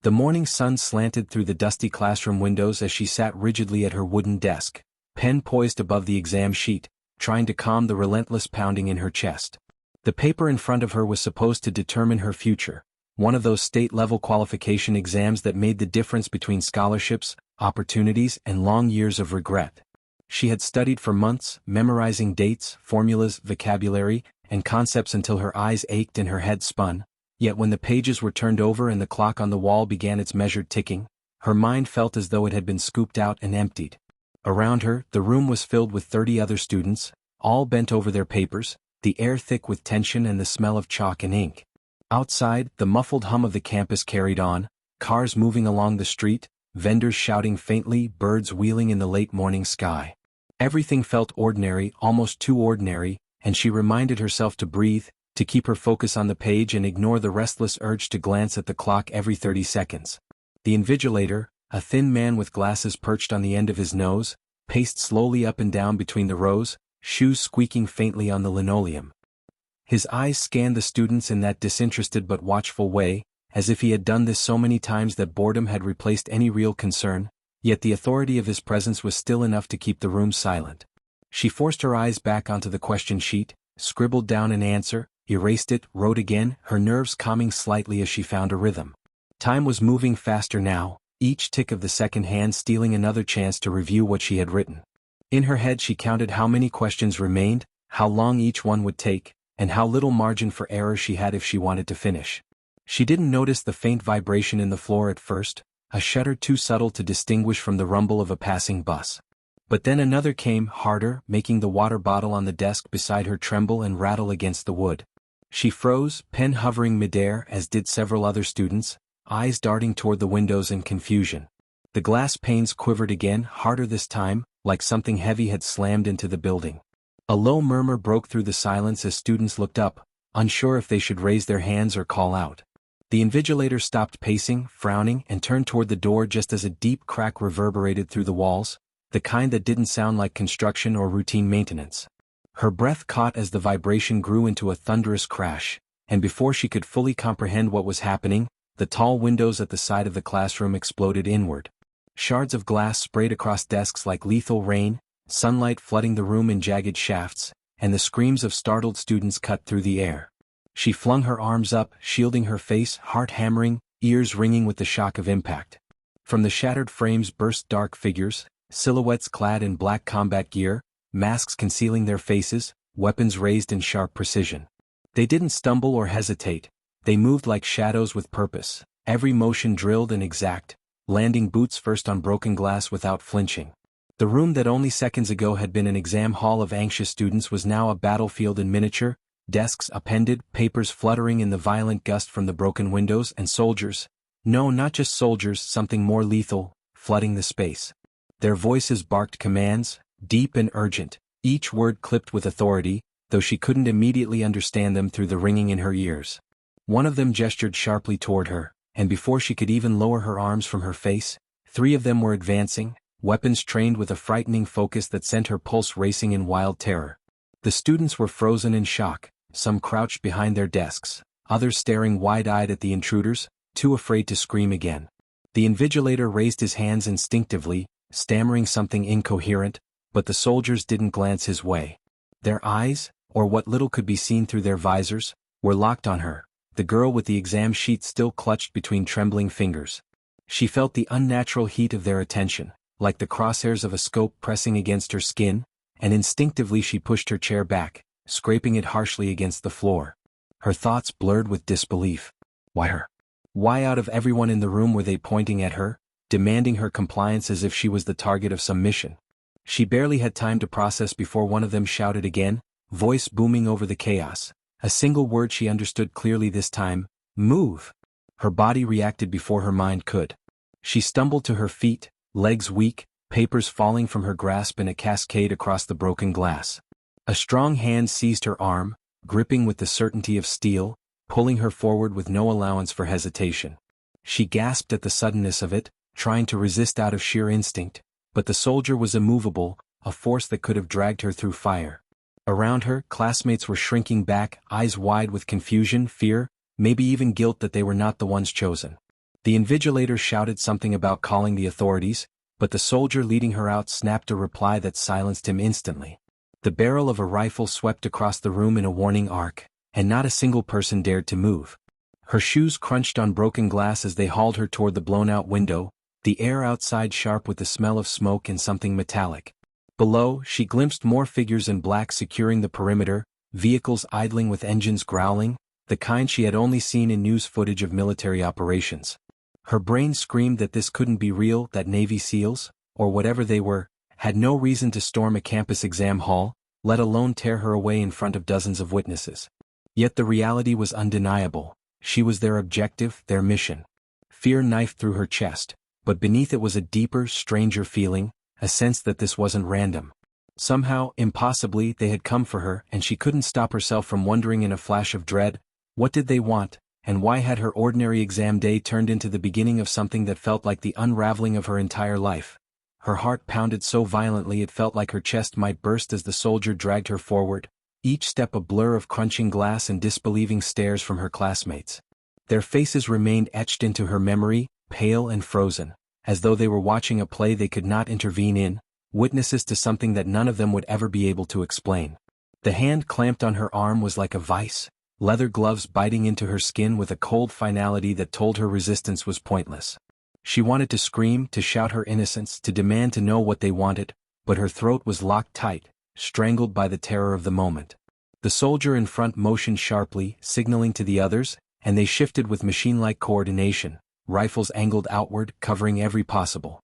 The morning sun slanted through the dusty classroom windows as she sat rigidly at her wooden desk, pen poised above the exam sheet, trying to calm the relentless pounding in her chest. The paper in front of her was supposed to determine her future, one of those state-level qualification exams that made the difference between scholarships, opportunities, and long years of regret. She had studied for months, memorizing dates, formulas, vocabulary, and concepts until her eyes ached and her head spun, yet when the pages were turned over and the clock on the wall began its measured ticking, her mind felt as though it had been scooped out and emptied. Around her, the room was filled with 30 other students, all bent over their papers, the air thick with tension and the smell of chalk and ink. Outside, the muffled hum of the campus carried on, cars moving along the street, vendors shouting faintly, birds wheeling in the late morning sky. Everything felt ordinary, almost too ordinary, and she reminded herself to breathe, to keep her focus on the page and ignore the restless urge to glance at the clock every 30 seconds. The invigilator, a thin man with glasses perched on the end of his nose, paced slowly up and down between the rows, shoes squeaking faintly on the linoleum. His eyes scanned the students in that disinterested but watchful way, as if he had done this so many times that boredom had replaced any real concern, yet the authority of his presence was still enough to keep the room silent. She forced her eyes back onto the question sheet, scribbled down an answer, erased it, wrote again, her nerves calming slightly as she found a rhythm. Time was moving faster now, each tick of the second hand stealing another chance to review what she had written. In her head she counted how many questions remained, how long each one would take, and how little margin for error she had if she wanted to finish. She didn't notice the faint vibration in the floor at first, a shudder too subtle to distinguish from the rumble of a passing bus. But then another came, harder, making the water bottle on the desk beside her tremble and rattle against the wood. She froze, pen hovering midair, as did several other students, eyes darting toward the windows in confusion. The glass panes quivered again, harder this time, like something heavy had slammed into the building. A low murmur broke through the silence as students looked up, unsure if they should raise their hands or call out. The invigilator stopped pacing, frowning, and turned toward the door just as a deep crack reverberated through the walls, the kind that didn't sound like construction or routine maintenance. Her breath caught as the vibration grew into a thunderous crash, and before she could fully comprehend what was happening, the tall windows at the side of the classroom exploded inward. Shards of glass sprayed across desks like lethal rain, sunlight flooding the room in jagged shafts, and the screams of startled students cut through the air. She flung her arms up, shielding her face, heart hammering, ears ringing with the shock of impact. From the shattered frames burst dark figures, silhouettes clad in black combat gear, masks concealing their faces, weapons raised in sharp precision. They didn't stumble or hesitate, they moved like shadows with purpose, every motion drilled and exact, landing boots first on broken glass without flinching. The room that only seconds ago had been an exam hall of anxious students was now a battlefield in miniature, desks appended, papers fluttering in the violent gust from the broken windows, and soldiers, no, not just soldiers, something more lethal, flooding the space. Their voices barked commands, deep and urgent, each word clipped with authority, though she couldn't immediately understand them through the ringing in her ears. One of them gestured sharply toward her, and before she could even lower her arms from her face, 3 of them were advancing, weapons trained with a frightening focus that sent her pulse racing in wild terror. The students were frozen in shock, some crouched behind their desks, others staring wide-eyed at the intruders, too afraid to scream again. The invigilator raised his hands instinctively, stammering something incoherent, but the soldiers didn't glance his way. Their eyes, or what little could be seen through their visors, were locked on her, the girl with the exam sheet still clutched between trembling fingers. She felt the unnatural heat of their attention, like the crosshairs of a scope pressing against her skin, and instinctively she pushed her chair back, scraping it harshly against the floor. Her thoughts blurred with disbelief. Why her? Why out of everyone in the room were they pointing at her, demanding her compliance as if she was the target of some mission? She barely had time to process before one of them shouted again, voice booming over the chaos. A single word she understood clearly this time, move. Her body reacted before her mind could. She stumbled to her feet, legs weak, papers falling from her grasp in a cascade across the broken glass. A strong hand seized her arm, gripping with the certainty of steel, pulling her forward with no allowance for hesitation. She gasped at the suddenness of it, trying to resist out of sheer instinct, but the soldier was immovable, a force that could have dragged her through fire. Around her, classmates were shrinking back, eyes wide with confusion, fear, maybe even guilt that they were not the ones chosen. The invigilator shouted something about calling the authorities, but the soldier leading her out snapped a reply that silenced him instantly. The barrel of a rifle swept across the room in a warning arc, and not a single person dared to move. Her shoes crunched on broken glass as they hauled her toward the blown-out window, the air outside sharp with the smell of smoke and something metallic. Below, she glimpsed more figures in black securing the perimeter, vehicles idling with engines growling, the kind she had only seen in news footage of military operations. Her brain screamed that this couldn't be real, that Navy SEALs, or whatever they were, had no reason to storm a campus exam hall, let alone tear her away in front of dozens of witnesses. Yet the reality was undeniable. She was their objective, their mission. Fear knifed through her chest, but beneath it was a deeper, stranger feeling, a sense that this wasn't random. Somehow, impossibly, they had come for her, and she couldn't stop herself from wondering in a flash of dread, what did they want, and why had her ordinary exam day turned into the beginning of something that felt like the unraveling of her entire life? Her heart pounded so violently it felt like her chest might burst as the soldier dragged her forward, each step a blur of crunching glass and disbelieving stares from her classmates. Their faces remained etched into her memory, pale and frozen, as though they were watching a play they could not intervene in, witnesses to something that none of them would ever be able to explain. The hand clamped on her arm was like a vice, leather gloves biting into her skin with a cold finality that told her resistance was pointless. She wanted to scream, to shout her innocence, to demand to know what they wanted, but her throat was locked tight, strangled by the terror of the moment. The soldier in front motioned sharply, signaling to the others, and they shifted with machine-like coordination, rifles angled outward, covering every possible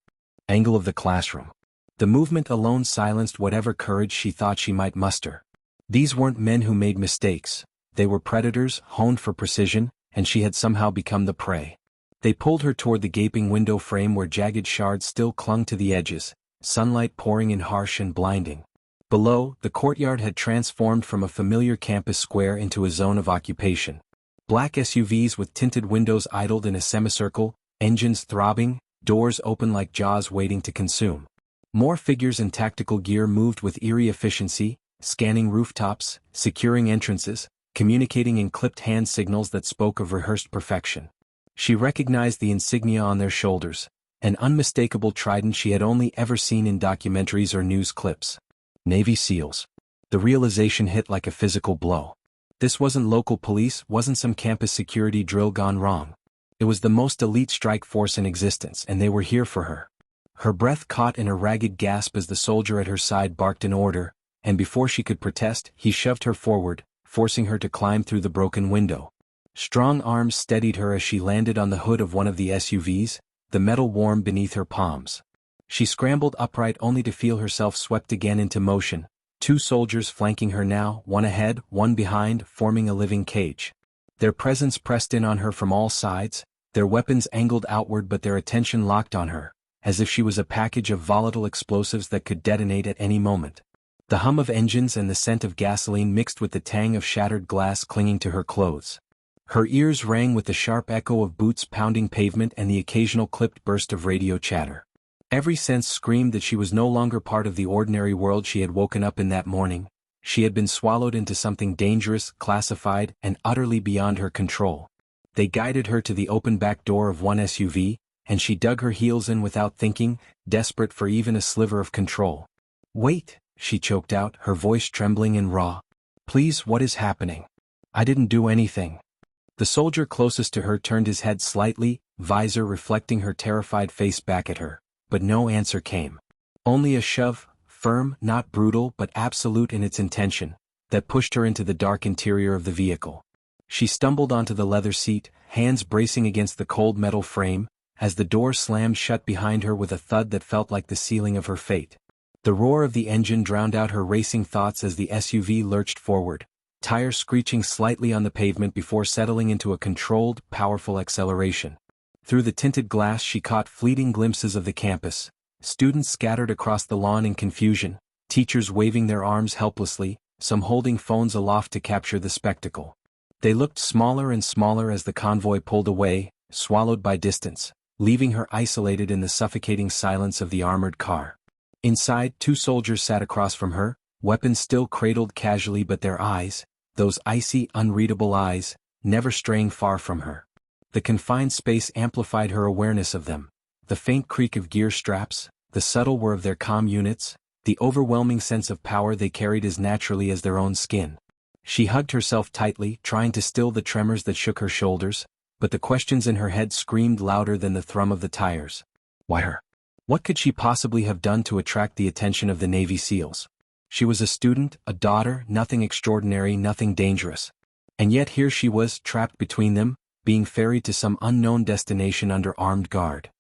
angle of the classroom. The movement alone silenced whatever courage she thought she might muster. These weren't men who made mistakes. They were predators, honed for precision, and she had somehow become the prey. They pulled her toward the gaping window frame where jagged shards still clung to the edges, sunlight pouring in harsh and blinding. Below, the courtyard had transformed from a familiar campus square into a zone of occupation. Black SUVs with tinted windows idled in a semicircle, engines throbbing, doors open like jaws waiting to consume. More figures in tactical gear moved with eerie efficiency, scanning rooftops, securing entrances, communicating in clipped hand signals that spoke of rehearsed perfection. She recognized the insignia on their shoulders, an unmistakable trident she had only ever seen in documentaries or news clips. Navy SEALs. The realization hit like a physical blow. This wasn't local police, wasn't some campus security drill gone wrong. It was the most elite strike force in existence, and they were here for her. Her breath caught in a ragged gasp as the soldier at her side barked an order, and before she could protest, he shoved her forward, forcing her to climb through the broken window. Strong arms steadied her as she landed on the hood of one of the SUVs, the metal warm beneath her palms. She scrambled upright only to feel herself swept again into motion, two soldiers flanking her now, one ahead, one behind, forming a living cage. Their presence pressed in on her from all sides, their weapons angled outward but their attention locked on her, as if she was a package of volatile explosives that could detonate at any moment. The hum of engines and the scent of gasoline mixed with the tang of shattered glass clinging to her clothes. Her ears rang with the sharp echo of boots pounding pavement and the occasional clipped burst of radio chatter. Every sense screamed that she was no longer part of the ordinary world she had woken up in that morning. She had been swallowed into something dangerous, classified, and utterly beyond her control. They guided her to the open back door of one SUV, and she dug her heels in without thinking, desperate for even a sliver of control. "Wait," she choked out, her voice trembling and raw. "Please, what is happening? I didn't do anything." The soldier closest to her turned his head slightly, visor reflecting her terrified face back at her. But no answer came. Only a shove, firm, not brutal but absolute in its intention, that pushed her into the dark interior of the vehicle. She stumbled onto the leather seat, hands bracing against the cold metal frame, as the door slammed shut behind her with a thud that felt like the sealing of her fate. The roar of the engine drowned out her racing thoughts as the SUV lurched forward, tires screeching slightly on the pavement before settling into a controlled, powerful acceleration. Through the tinted glass she caught fleeting glimpses of the campus, students scattered across the lawn in confusion, teachers waving their arms helplessly, some holding phones aloft to capture the spectacle. They looked smaller and smaller as the convoy pulled away, swallowed by distance, leaving her isolated in the suffocating silence of the armored car. Inside, two soldiers sat across from her, weapons still cradled casually but their eyes, those icy, unreadable eyes, never straying far from her. The confined space amplified her awareness of them. The faint creak of gear straps, the subtle whir of their comm units, the overwhelming sense of power they carried as naturally as their own skin. She hugged herself tightly, trying to still the tremors that shook her shoulders, but the questions in her head screamed louder than the thrum of the tires. Why her? What could she possibly have done to attract the attention of the Navy SEALs? She was a student, a daughter, nothing extraordinary, nothing dangerous. And yet here she was, trapped between them, being ferried to some unknown destination under armed guard.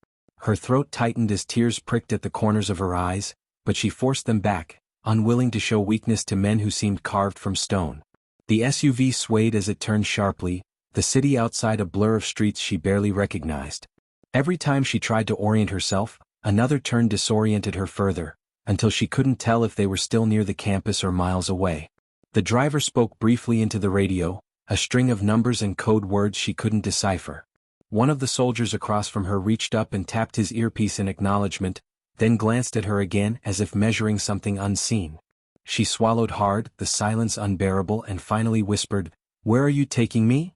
Her throat tightened as tears pricked at the corners of her eyes, but she forced them back, unwilling to show weakness to men who seemed carved from stone. The SUV swayed as it turned sharply, the city outside a blur of streets she barely recognized. Every time she tried to orient herself, another turn disoriented her further, until she couldn't tell if they were still near the campus or miles away. The driver spoke briefly into the radio, a string of numbers and code words she couldn't decipher. One of the soldiers across from her reached up and tapped his earpiece in acknowledgement, then glanced at her again as if measuring something unseen. She swallowed hard, the silence unbearable, and finally whispered, "Where are you taking me?"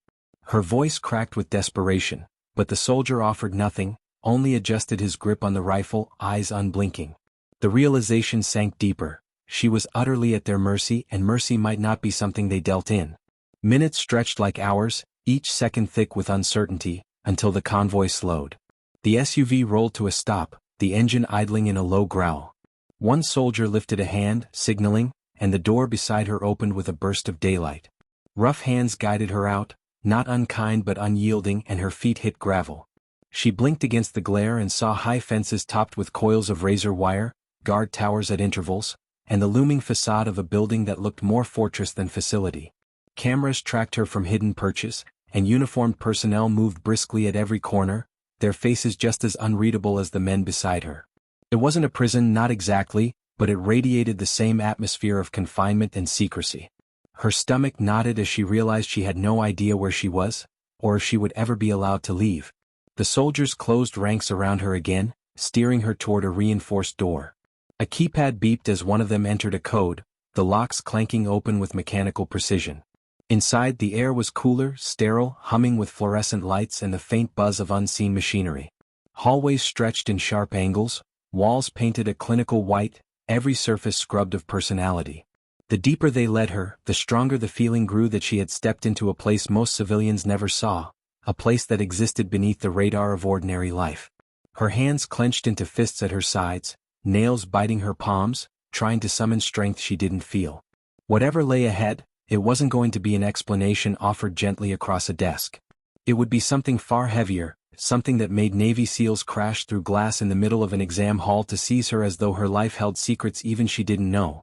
Her voice cracked with desperation, but the soldier offered nothing, only adjusted his grip on the rifle, eyes unblinking. The realization sank deeper. She was utterly at their mercy, and mercy might not be something they dealt in. Minutes stretched like hours, each second thick with uncertainty, until the convoy slowed. The SUV rolled to a stop, the engine idling in a low growl. One soldier lifted a hand, signaling, and the door beside her opened with a burst of daylight. Rough hands guided her out, not unkind but unyielding, and her feet hit gravel. She blinked against the glare and saw high fences topped with coils of razor wire, guard towers at intervals, and the looming facade of a building that looked more fortress than facility. Cameras tracked her from hidden perches, and uniformed personnel moved briskly at every corner, their faces just as unreadable as the men beside her. It wasn't a prison, not exactly, but it radiated the same atmosphere of confinement and secrecy. Her stomach knotted as she realized she had no idea where she was, or if she would ever be allowed to leave. The soldiers closed ranks around her again, steering her toward a reinforced door. A keypad beeped as one of them entered a code, the locks clanking open with mechanical precision. Inside, the air was cooler, sterile, humming with fluorescent lights and the faint buzz of unseen machinery. Hallways stretched in sharp angles, walls painted a clinical white, every surface scrubbed of personality. The deeper they led her, the stronger the feeling grew that she had stepped into a place most civilians never saw, a place that existed beneath the radar of ordinary life. Her hands clenched into fists at her sides, nails biting her palms, trying to summon strength she didn't feel. Whatever lay ahead, it wasn't going to be an explanation offered gently across a desk. It would be something far heavier, something that made Navy SEALs crash through glass in the middle of an exam hall to seize her as though her life held secrets even she didn't know.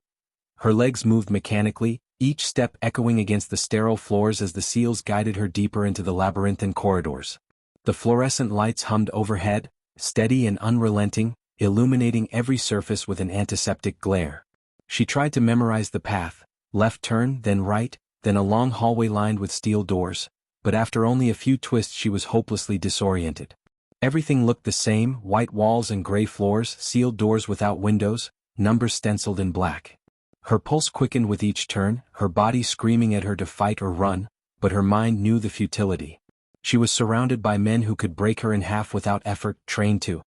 Her legs moved mechanically, each step echoing against the sterile floors as the SEALs guided her deeper into the labyrinthine corridors. The fluorescent lights hummed overhead, steady and unrelenting, illuminating every surface with an antiseptic glare. She tried to memorize the path, left turn, then right, then a long hallway lined with steel doors, but after only a few twists she was hopelessly disoriented. Everything looked the same, white walls and gray floors, sealed doors without windows, numbers stenciled in black. Her pulse quickened with each turn, her body screaming at her to fight or run, but her mind knew the futility. She was surrounded by men who could break her in half without effort, trained to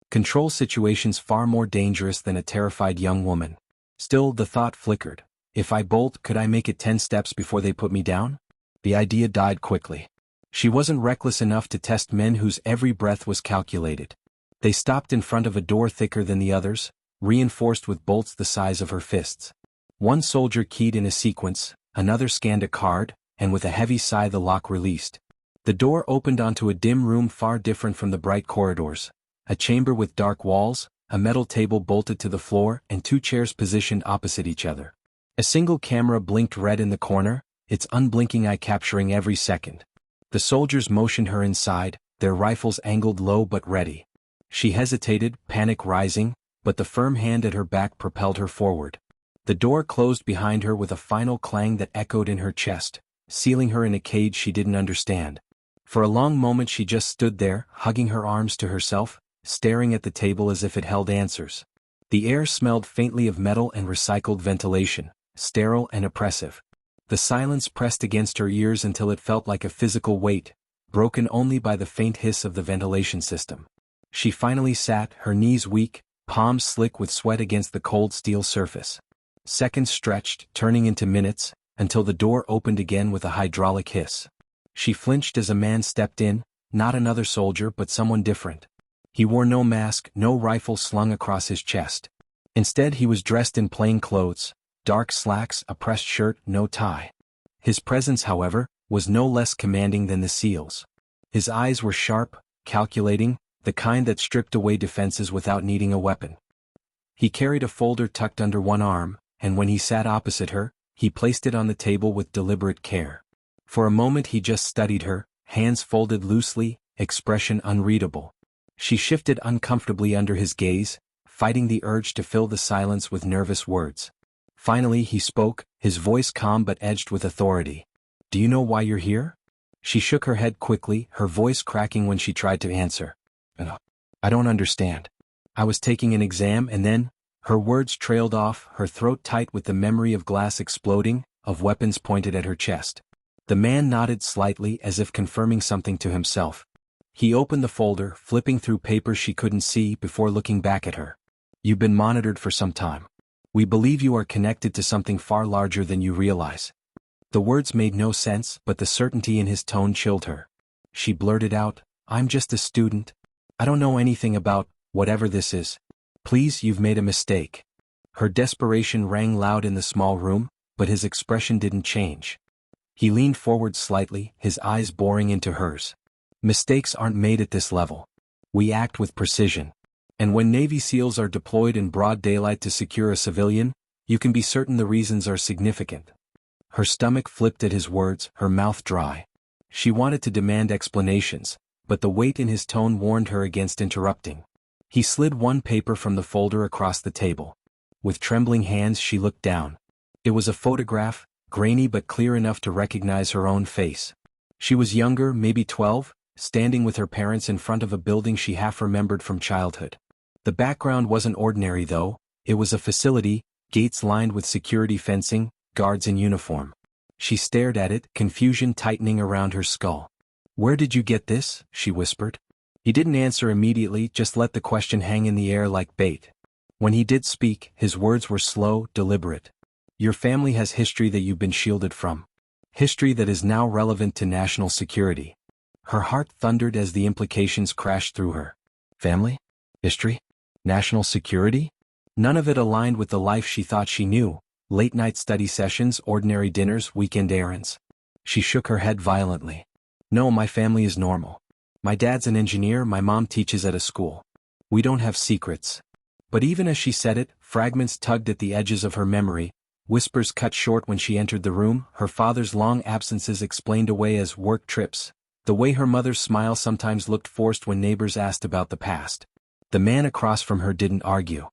control situations far more dangerous than a terrified young woman. Still, the thought flickered. If I bolt, could I make it 10 steps before they put me down? The idea died quickly. She wasn't reckless enough to test men whose every breath was calculated. They stopped in front of a door thicker than the others, reinforced with bolts the size of her fists. One soldier keyed in a sequence, another scanned a card, and with a heavy sigh the lock released. The door opened onto a dim room far different from the bright corridors, a chamber with dark walls, a metal table bolted to the floor, and 2 chairs positioned opposite each other. A single camera blinked red in the corner, its unblinking eye capturing every second. The soldiers motioned her inside, their rifles angled low but ready. She hesitated, panic rising, but the firm hand at her back propelled her forward. The door closed behind her with a final clang that echoed in her chest, sealing her in a cage she didn't understand. For a long moment she just stood there, hugging her arms to herself, staring at the table as if it held answers. The air smelled faintly of metal and recycled ventilation, sterile and oppressive. The silence pressed against her ears until it felt like a physical weight, broken only by the faint hiss of the ventilation system. She finally sat, her knees weak, palms slick with sweat against the cold steel surface. Seconds stretched, turning into minutes, until the door opened again with a hydraulic hiss. She flinched as a man stepped in, not another soldier but someone different. He wore no mask, no rifle slung across his chest. Instead he was dressed in plain clothes, dark slacks, a pressed shirt, no tie. His presence, however, was no less commanding than the SEAL's. His eyes were sharp, calculating, the kind that stripped away defenses without needing a weapon. He carried a folder tucked under one arm, and when he sat opposite her, he placed it on the table with deliberate care. For a moment he just studied her, hands folded loosely, expression unreadable. She shifted uncomfortably under his gaze, fighting the urge to fill the silence with nervous words. Finally he spoke, his voice calm but edged with authority. "Do you know why you're here?" She shook her head quickly, her voice cracking when she tried to answer. "I don't understand. I was taking an exam and then..." Her words trailed off, her throat tight with the memory of glass exploding, of weapons pointed at her chest. The man nodded slightly as if confirming something to himself. He opened the folder, flipping through papers she couldn't see before looking back at her. "You've been monitored for some time. We believe you are connected to something far larger than you realize." The words made no sense, but the certainty in his tone chilled her. She blurted out, "I'm just a student. I don't know anything about whatever this is. Please, you've made a mistake." Her desperation rang loud in the small room, but his expression didn't change. He leaned forward slightly, his eyes boring into hers. "Mistakes aren't made at this level. We act with precision. And when Navy SEALs are deployed in broad daylight to secure a civilian, you can be certain the reasons are significant." Her stomach flipped at his words, her mouth dry. She wanted to demand explanations, but the weight in his tone warned her against interrupting. He slid one paper from the folder across the table. With trembling hands she looked down. It was a photograph, grainy but clear enough to recognize her own face. She was younger, maybe 12, standing with her parents in front of a building she half remembered from childhood. The background wasn't ordinary though, it was a facility, gates lined with security fencing, guards in uniform. She stared at it, confusion tightening around her skull. "Where did you get this?" she whispered. He didn't answer immediately, just let the question hang in the air like bait. When he did speak, his words were slow, deliberate. "Your family has history that you've been shielded from. History that is now relevant to national security." Her heart thundered as the implications crashed through her. Family? History? National security? None of it aligned with the life she thought she knew. Late-night study sessions, ordinary dinners, weekend errands. She shook her head violently. "No, my family is normal. My dad's an engineer, my mom teaches at a school. We don't have secrets." But even as she said it, fragments tugged at the edges of her memory, whispers cut short when she entered the room, her father's long absences explained away as work trips, the way her mother's smile sometimes looked forced when neighbors asked about the past. The man across from her didn't argue.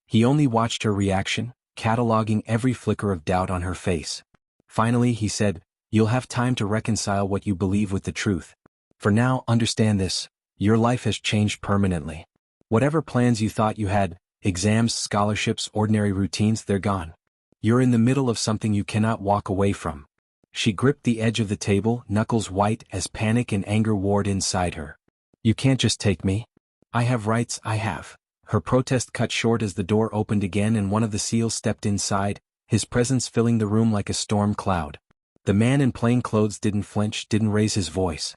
He only watched her reaction, cataloging every flicker of doubt on her face. Finally he said, "You'll have time to reconcile what you believe with the truth. For now, understand this, your life has changed permanently. Whatever plans you thought you had, exams, scholarships, ordinary routines, they're gone. You're in the middle of something you cannot walk away from." She gripped the edge of the table, knuckles white as panic and anger warred inside her. "You can't just take me. I have rights, I have." Her protest cut short as the door opened again and one of the SEALs stepped inside, his presence filling the room like a storm cloud. The man in plain clothes didn't flinch, didn't raise his voice.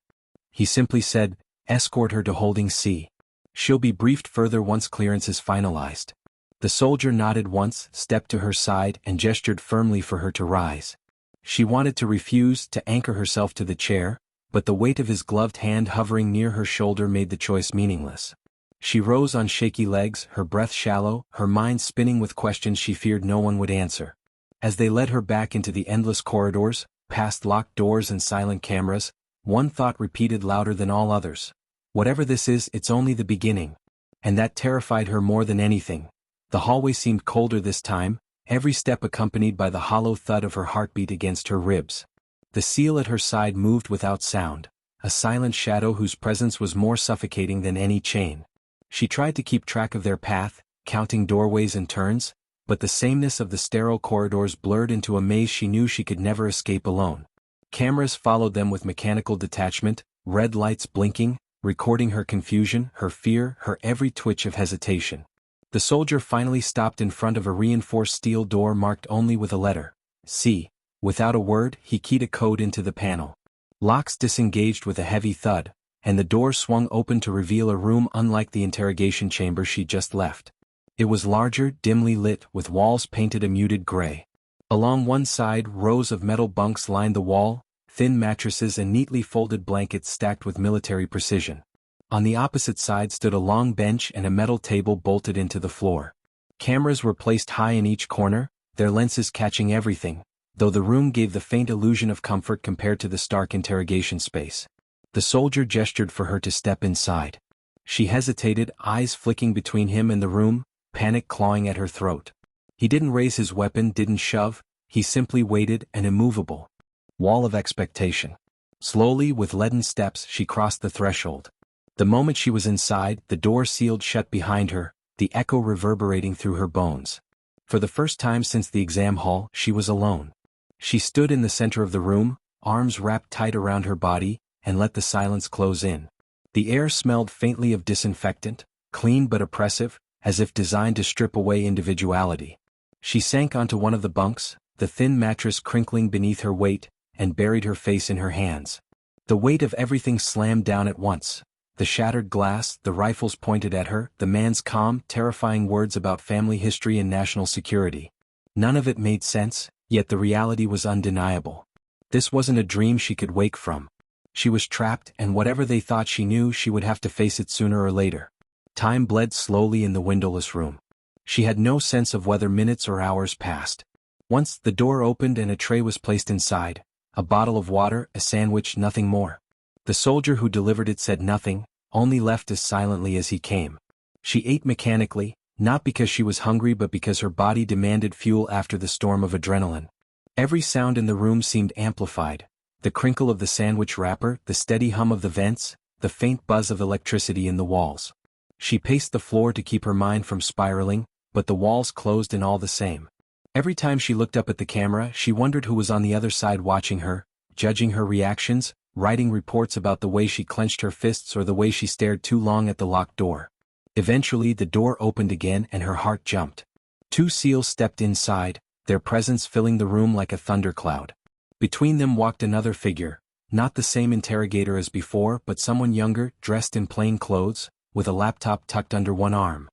He simply said, "Escort her to Holding C. She'll be briefed further once clearance is finalized." The soldier nodded once, stepped to her side and gestured firmly for her to rise. She wanted to refuse, to anchor herself to the chair, but the weight of his gloved hand hovering near her shoulder made the choice meaningless. She rose on shaky legs, her breath shallow, her mind spinning with questions she feared no one would answer. As they led her back into the endless corridors, past locked doors and silent cameras, one thought repeated louder than all others. Whatever this is, it's only the beginning. And that terrified her more than anything. The hallway seemed colder this time, every step accompanied by the hollow thud of her heartbeat against her ribs. The SEAL at her side moved without sound, a silent shadow whose presence was more suffocating than any chain. She tried to keep track of their path, counting doorways and turns, but the sameness of the sterile corridors blurred into a maze she knew she could never escape alone. Cameras followed them with mechanical detachment, red lights blinking, recording her confusion, her fear, her every twitch of hesitation. The soldier finally stopped in front of a reinforced steel door marked only with a letter, C. Without a word, he keyed a code into the panel. Locks disengaged with a heavy thud, and the door swung open to reveal a room unlike the interrogation chamber she'd just left. It was larger, dimly lit, with walls painted a muted gray. Along one side, rows of metal bunks lined the wall, thin mattresses and neatly folded blankets stacked with military precision. On the opposite side stood a long bench and a metal table bolted into the floor. Cameras were placed high in each corner, their lenses catching everything, though the room gave the faint illusion of comfort compared to the stark interrogation space. The soldier gestured for her to step inside. She hesitated, eyes flicking between him and the room, panic clawing at her throat. He didn't raise his weapon, didn't shove, he simply waited, an immovable wall of expectation. Slowly, with leaden steps, she crossed the threshold. The moment she was inside, the door sealed shut behind her, the echo reverberating through her bones. For the first time since the exam hall, she was alone. She stood in the center of the room, arms wrapped tight around her body, and let the silence close in. The air smelled faintly of disinfectant, clean but oppressive, as if designed to strip away individuality. She sank onto one of the bunks, the thin mattress crinkling beneath her weight, and buried her face in her hands. The weight of everything slammed down at once. The shattered glass, the rifles pointed at her, the man's calm, terrifying words about family history and national security. None of it made sense, yet the reality was undeniable. This wasn't a dream she could wake from. She was trapped, and whatever they thought she knew, she would have to face it sooner or later. Time bled slowly in the windowless room. She had no sense of whether minutes or hours passed. Once the door opened and a tray was placed inside, a bottle of water, a sandwich, nothing more. The soldier who delivered it said nothing, only left as silently as he came. She ate mechanically, not because she was hungry but because her body demanded fuel after the storm of adrenaline. Every sound in the room seemed amplified, the crinkle of the sandwich wrapper, the steady hum of the vents, the faint buzz of electricity in the walls. She paced the floor to keep her mind from spiraling, but the walls closed in all the same. Every time she looked up at the camera, she wondered who was on the other side watching her, judging her reactions, writing reports about the way she clenched her fists or the way she stared too long at the locked door. Eventually the door opened again and her heart jumped. Two SEALs stepped inside, their presence filling the room like a thundercloud. Between them walked another figure, not the same interrogator as before but someone younger, dressed in plain clothes, with a laptop tucked under one arm.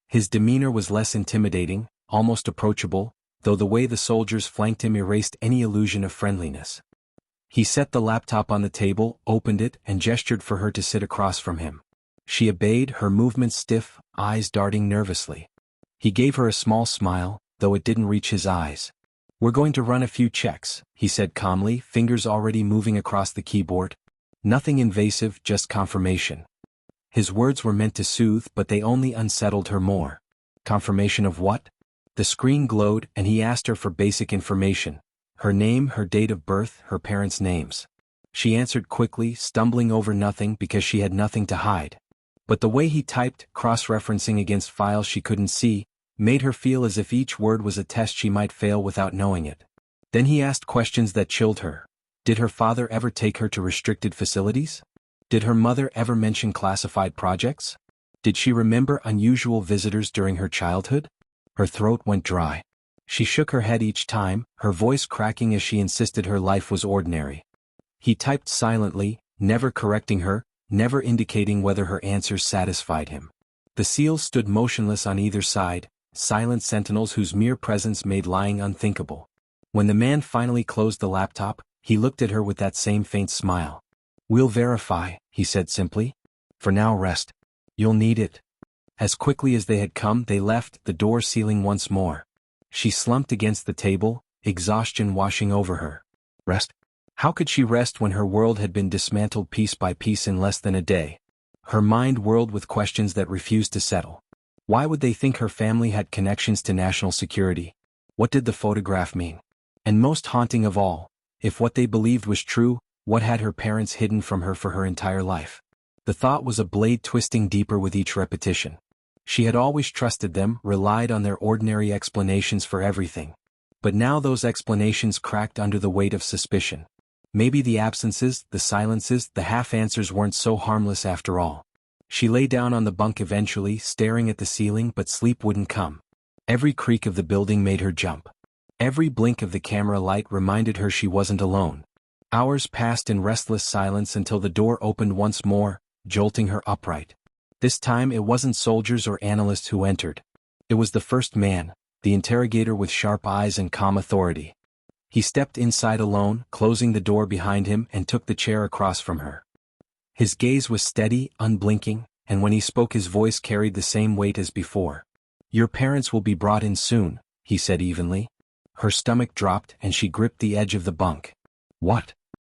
His demeanor was less intimidating, almost approachable, though the way the soldiers flanked him erased any illusion of friendliness. He set the laptop on the table, opened it, and gestured for her to sit across from him. She obeyed, her movements stiff, eyes darting nervously. He gave her a small smile, though it didn't reach his eyes. "We're going to run a few checks," he said calmly, fingers already moving across the keyboard. Nothing invasive, just confirmation. His words were meant to soothe, but they only unsettled her more. Confirmation of what? The screen glowed, and he asked her for basic information. Her name, her date of birth, her parents' names. She answered quickly, stumbling over nothing because she had nothing to hide. But the way he typed, cross-referencing against files she couldn't see, made her feel as if each word was a test she might fail without knowing it. Then he asked questions that chilled her. Did her father ever take her to restricted facilities? Did her mother ever mention classified projects? Did she remember unusual visitors during her childhood? Her throat went dry. She shook her head each time, her voice cracking as she insisted her life was ordinary. He typed silently, never correcting her, never indicating whether her answers satisfied him. The SEALs stood motionless on either side, silent sentinels whose mere presence made lying unthinkable. When the man finally closed the laptop, he looked at her with that same faint smile. "We'll verify," he said simply. "For now, rest. You'll need it." As quickly as they had come, they left, the door sealing once more. She slumped against the table, exhaustion washing over her. Rest? How could she rest when her world had been dismantled piece by piece in less than a day? Her mind whirled with questions that refused to settle. Why would they think her family had connections to national security? What did the photograph mean? And most haunting of all, if what they believed was true, what had her parents hidden from her for her entire life? The thought was a blade twisting deeper with each repetition. She had always trusted them, relied on their ordinary explanations for everything. But now those explanations cracked under the weight of suspicion. Maybe the absences, the silences, the half-answers weren't so harmless after all. She lay down on the bunk eventually, staring at the ceiling, but sleep wouldn't come. Every creak of the building made her jump. Every blink of the camera light reminded her she wasn't alone. Hours passed in restless silence until the door opened once more, jolting her upright. This time it wasn't soldiers or analysts who entered. It was the first man, the interrogator with sharp eyes and calm authority. He stepped inside alone, closing the door behind him, and took the chair across from her. His gaze was steady, unblinking, and when he spoke his voice carried the same weight as before. "Your parents will be brought in soon," he said evenly. Her stomach dropped and she gripped the edge of the bunk. "What?"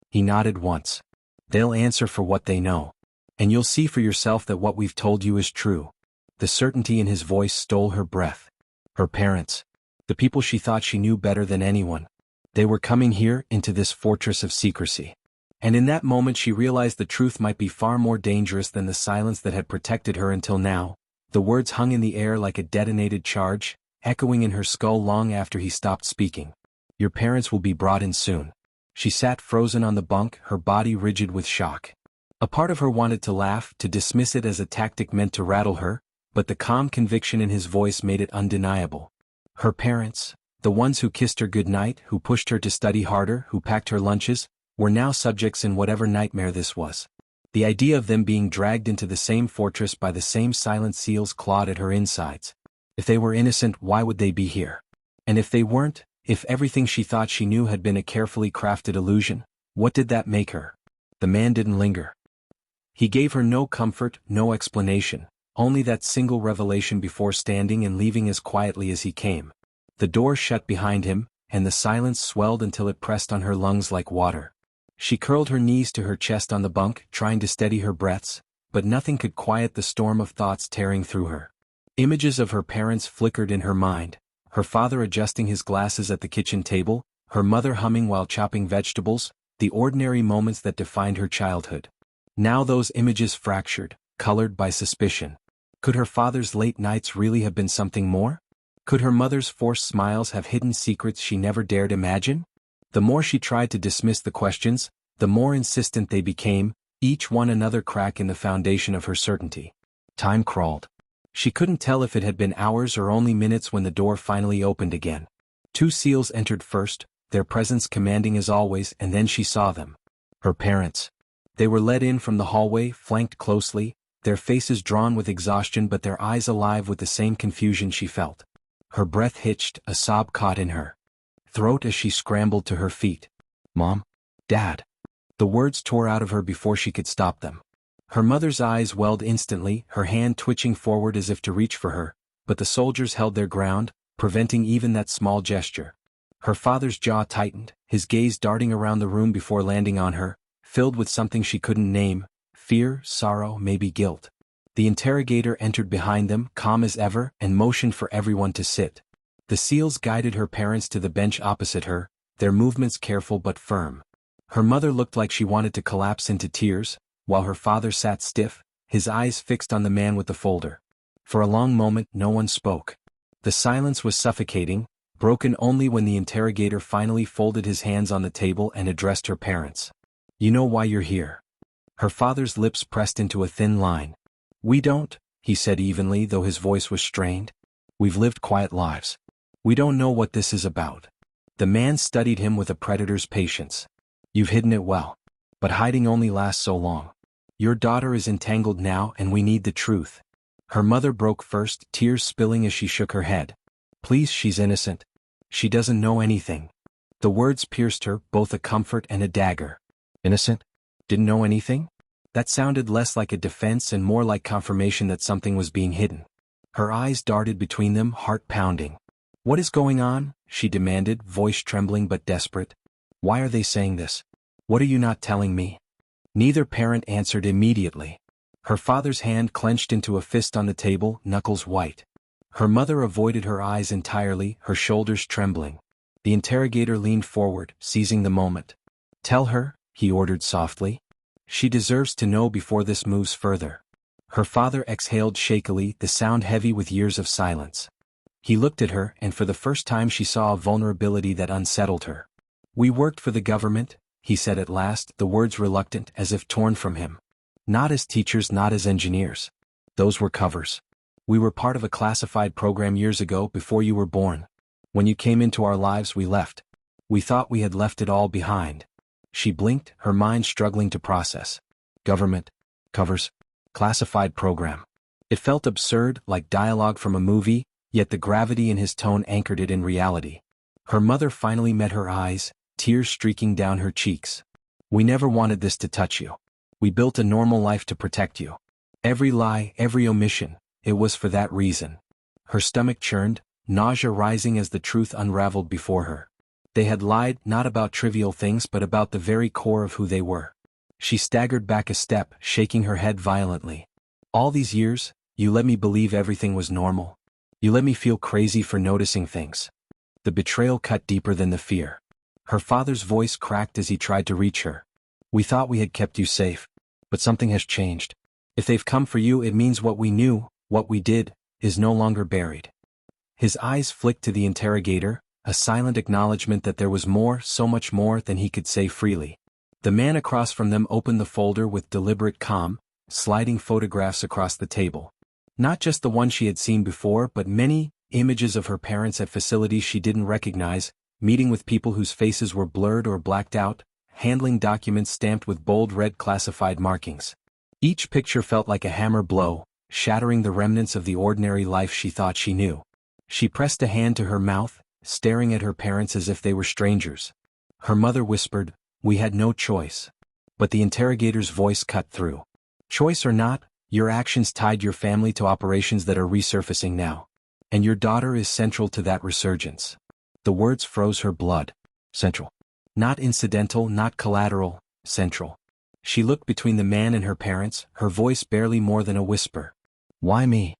He nodded once. "They'll answer for what they know. And you'll see for yourself that what we've told you is true." The certainty in his voice stole her breath. Her parents. The people she thought she knew better than anyone. They were coming here, into this fortress of secrecy. And in that moment she realized the truth might be far more dangerous than the silence that had protected her until now. The words hung in the air like a detonated charge, echoing in her skull long after he stopped speaking. "Your parents will be brought in soon." She sat frozen on the bunk, her body rigid with shock. A part of her wanted to laugh, to dismiss it as a tactic meant to rattle her, but the calm conviction in his voice made it undeniable. Her parents, the ones who kissed her goodnight, who pushed her to study harder, who packed her lunches, were now subjects in whatever nightmare this was. The idea of them being dragged into the same fortress by the same silent seals clawed at her insides. If they were innocent, why would they be here? And if they weren't, if everything she thought she knew had been a carefully crafted illusion, what did that make her? The man didn't linger. He gave her no comfort, no explanation, only that single revelation before standing and leaving as quietly as he came. The door shut behind him, and the silence swelled until it pressed on her lungs like water. She curled her knees to her chest on the bunk, trying to steady her breaths, but nothing could quiet the storm of thoughts tearing through her. Images of her parents flickered in her mind, her father adjusting his glasses at the kitchen table, her mother humming while chopping vegetables, the ordinary moments that defined her childhood. Now those images fractured, colored by suspicion. Could her father's late nights really have been something more? Could her mother's forced smiles have hidden secrets she never dared imagine? The more she tried to dismiss the questions, the more insistent they became, each one another crack in the foundation of her certainty. Time crawled. She couldn't tell if it had been hours or only minutes when the door finally opened again. 2 SEALs entered first, their presence commanding as always, and then she saw them. Her parents. They were led in from the hallway, flanked closely, their faces drawn with exhaustion but their eyes alive with the same confusion she felt. Her breath hitched, a sob caught in her throat as she scrambled to her feet. "Mom? Dad?" The words tore out of her before she could stop them. Her mother's eyes welled instantly, her hand twitching forward as if to reach for her, but the soldiers held their ground, preventing even that small gesture. Her father's jaw tightened, his gaze darting around the room before landing on her, filled with something she couldn't name, fear, sorrow, maybe guilt. The interrogator entered behind them, calm as ever, and motioned for everyone to sit. The SEALs guided her parents to the bench opposite her, their movements careful but firm. Her mother looked like she wanted to collapse into tears, while her father sat stiff, his eyes fixed on the man with the folder. For a long moment no one spoke. The silence was suffocating, broken only when the interrogator finally folded his hands on the table and addressed her parents. "You know why you're here." Her father's lips pressed into a thin line. "We don't," he said evenly though his voice was strained. "We've lived quiet lives. We don't know what this is about." The man studied him with a predator's patience. "You've hidden it well. But hiding only lasts so long. Your daughter is entangled now and we need the truth." Her mother broke first, tears spilling as she shook her head. "Please, she's innocent. She doesn't know anything." The words pierced her, both a comfort and a dagger. Innocent? Didn't know anything? That sounded less like a defense and more like confirmation that something was being hidden. Her eyes darted between them, heart pounding. "What is going on?" she demanded, voice trembling but desperate. "Why are they saying this? What are you not telling me?" Neither parent answered immediately. Her father's hand clenched into a fist on the table, knuckles white. Her mother avoided her eyes entirely, her shoulders trembling. The interrogator leaned forward, seizing the moment. "Tell her," he ordered softly. "She deserves to know before this moves further." Her father exhaled shakily, the sound heavy with years of silence. He looked at her, and for the first time she saw a vulnerability that unsettled her. "We worked for the government," he said at last, the words reluctant as if torn from him. Not as teachers, not as engineers. Those were covers. We were part of a classified program years ago before you were born. When you came into our lives we left. We thought we had left it all behind. She blinked, her mind struggling to process. Government. Covers. Classified program. It felt absurd, like dialogue from a movie, yet the gravity in his tone anchored it in reality. Her mother finally met her eyes, tears streaking down her cheeks. We never wanted this to touch you. We built a normal life to protect you. Every lie, every omission, it was for that reason. Her stomach churned, nausea rising as the truth unraveled before her. They had lied not about trivial things but about the very core of who they were. She staggered back a step, shaking her head violently. All these years, you let me believe everything was normal. You let me feel crazy for noticing things. The betrayal cut deeper than the fear. Her father's voice cracked as he tried to reach her. We thought we had kept you safe, but something has changed. If they've come for you, it means what we knew, what we did, is no longer buried. His eyes flicked to the interrogator, a silent acknowledgement that there was more, so much more than he could say freely. The man across from them opened the folder with deliberate calm, sliding photographs across the table. Not just the one she had seen before, but many images of her parents at facilities she didn't recognize, meeting with people whose faces were blurred or blacked out, handling documents stamped with bold red classified markings. Each picture felt like a hammer blow, shattering the remnants of the ordinary life she thought she knew. She pressed a hand to her mouth, staring at her parents as if they were strangers. Her mother whispered, "We had no choice." But the interrogator's voice cut through. "Choice or not, your actions tied your family to operations that are resurfacing now. And your daughter is central to that resurgence." The words froze her blood. Central. Not incidental, not collateral, central. She looked between the man and her parents, her voice barely more than a whisper. "Why me?"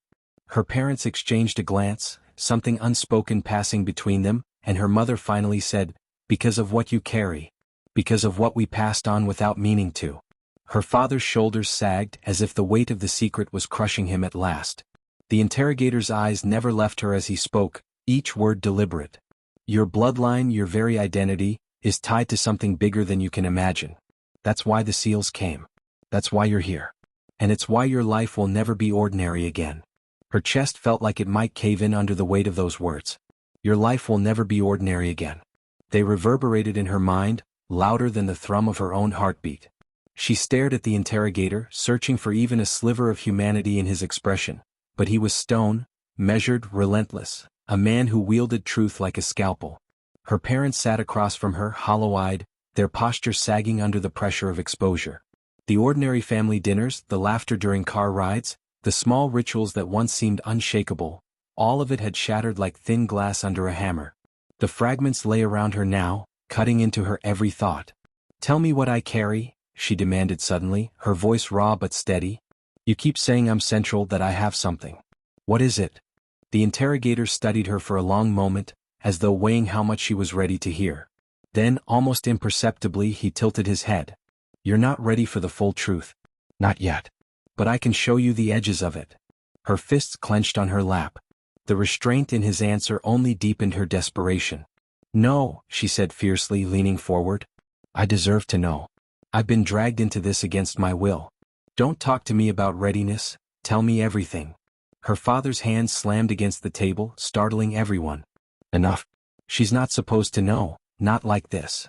Her parents exchanged a glance, something unspoken passing between them, and her mother finally said, "Because of what you carry. Because of what we passed on without meaning to." Her father's shoulders sagged as if the weight of the secret was crushing him at last. The interrogator's eyes never left her as he spoke, each word deliberate. "Your bloodline, your very identity, is tied to something bigger than you can imagine. That's why the SEALs came. That's why you're here. And it's why your life will never be ordinary again." Her chest felt like it might cave in under the weight of those words. Your life will never be ordinary again. They reverberated in her mind, louder than the thrum of her own heartbeat. She stared at the interrogator, searching for even a sliver of humanity in his expression, but he was stone, measured, relentless, a man who wielded truth like a scalpel. Her parents sat across from her, hollow-eyed, their posture sagging under the pressure of exposure. The ordinary family dinners, the laughter during car rides, the small rituals that once seemed unshakable, all of it had shattered like thin glass under a hammer. The fragments lay around her now, cutting into her every thought. "Tell me what I carry," she demanded suddenly, her voice raw but steady. "You keep saying I'm central, that I have something. What is it?" The interrogator studied her for a long moment, as though weighing how much she was ready to hear. Then, almost imperceptibly, he tilted his head. "You're not ready for the full truth. Not yet. But I can show you the edges of it." Her fists clenched on her lap. The restraint in his answer only deepened her desperation. "No," she said fiercely, leaning forward. "I deserve to know. I've been dragged into this against my will. Don't talk to me about readiness, tell me everything." Her father's hand slammed against the table, startling everyone. "Enough. She's not supposed to know, not like this."